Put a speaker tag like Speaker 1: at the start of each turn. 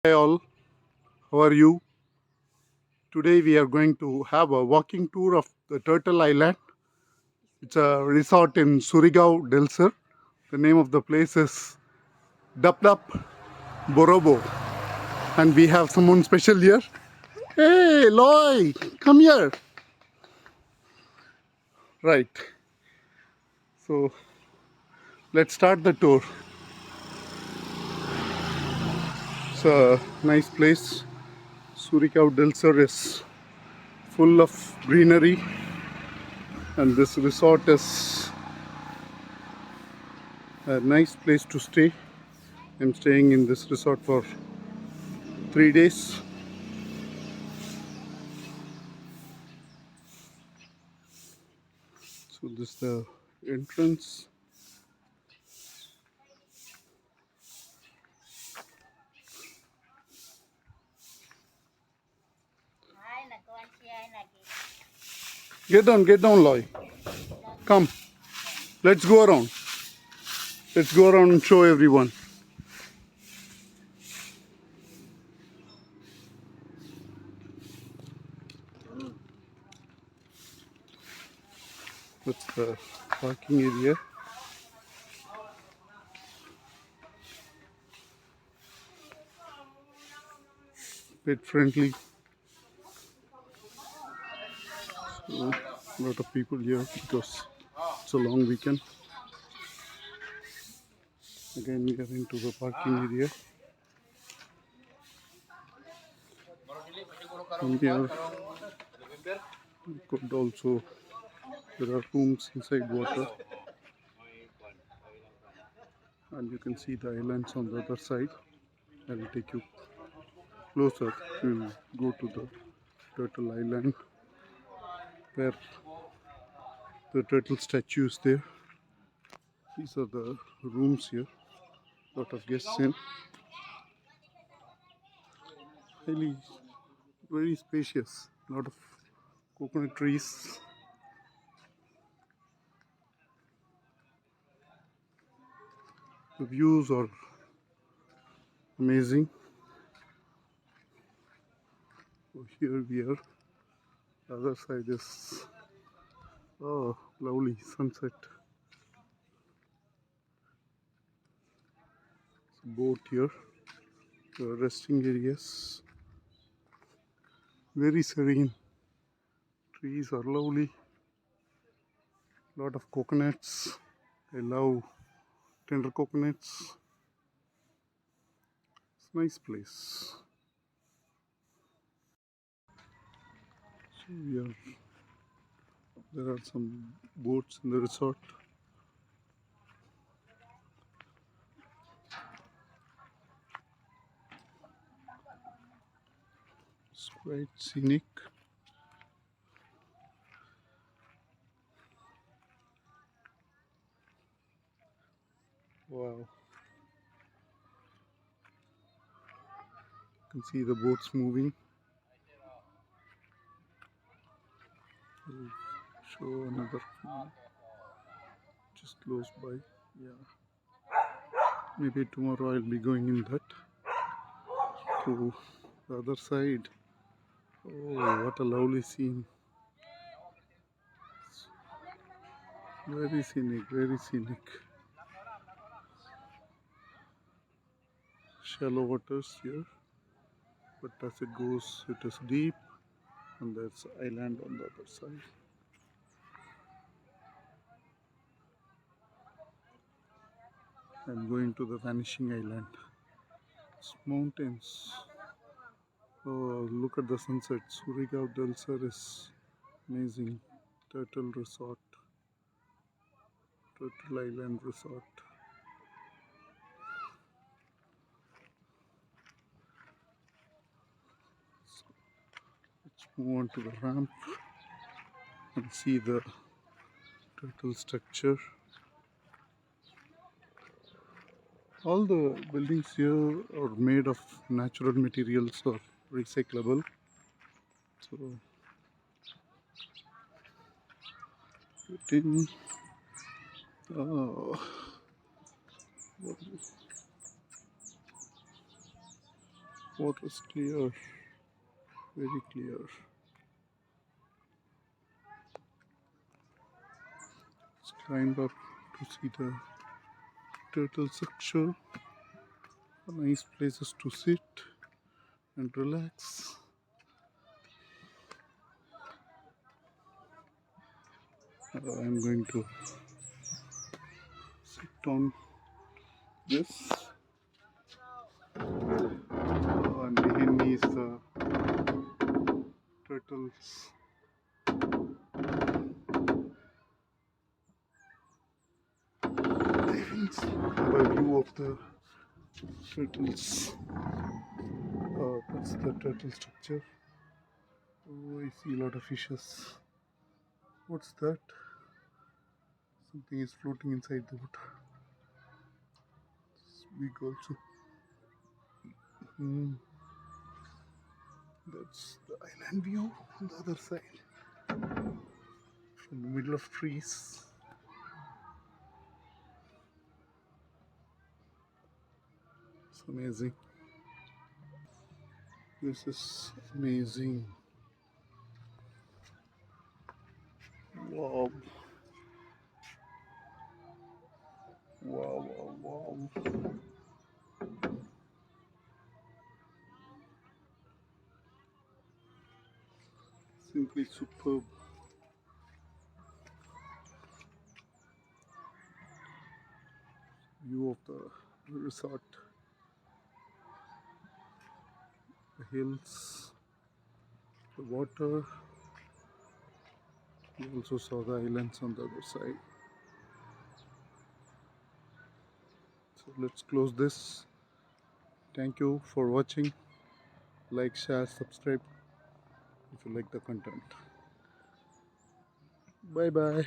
Speaker 1: Hi all, how are you? Today we are going to have a walking tour of the Turtle Island. It's a resort in Surigao, Delcer. The name of the place is Dup Barobo. And we have someone special here. Hey, Loy, come here. Right, so let's start the tour. It's a nice place. Surigao Delcer is full of greenery, and this resort is a nice place to stay. I'm staying in this resort for 3 days. So this is the entrance. Get down, Loy. Come, let's go around. Let's go around and show everyone. That's the parking area. Pet friendly. So, a lot of people here because it's a long weekend. Again, we are into the parking area. From here, you could also, there are rooms inside water. And you can see the islands on the other side. I will take you closer. We'll go to the Turtle Island where the turtle statue is there. These are the rooms here. Lot of guests in. Highly, very spacious. Lot of coconut trees. The views are amazing. So here we are. The other side is lovely sunset. It's a boat here. The resting areas. Very serene. Trees are lovely. Lot of coconuts. I love tender coconuts. It's a nice place. So there are some boats in the resort. It's quite scenic. Wow. You can see the boats moving. I'll show another one just close by. Yeah. Maybe tomorrow I'll be going in that. To the other side. Oh, what a lovely scene. Very scenic, very scenic. Shallow waters here, but as it goes, it is deep, and there's island on the other side. I'm going to the vanishing island. It's mountains. Oh, look at the sunset. Surigao Delcer is amazing. Turtle Resort, Turtle Island Resort. So let's move on to the ramp and see the turtle structure. All the buildings here are made of natural materials or recyclable. So get in. Oh, Water is clear, very clear. Let's climb up to see the turtle structure. Nice places to sit and relax. I'm going to sit on this. And behind me is the turtles. Have a view of the turtles. That's the turtle structure. Oh, I see a lot of fishes. What's that? Something is floating inside the water. It's big also. That's the island view on the other side. From the middle of trees. It's amazing. This is amazing. Wow. Wow, wow, wow. Simply superb. View of the resort, the hills, the water. You also saw the islands on the other side. So let's close this. Thank you for watching. Like, share, subscribe if you like the content. Bye bye.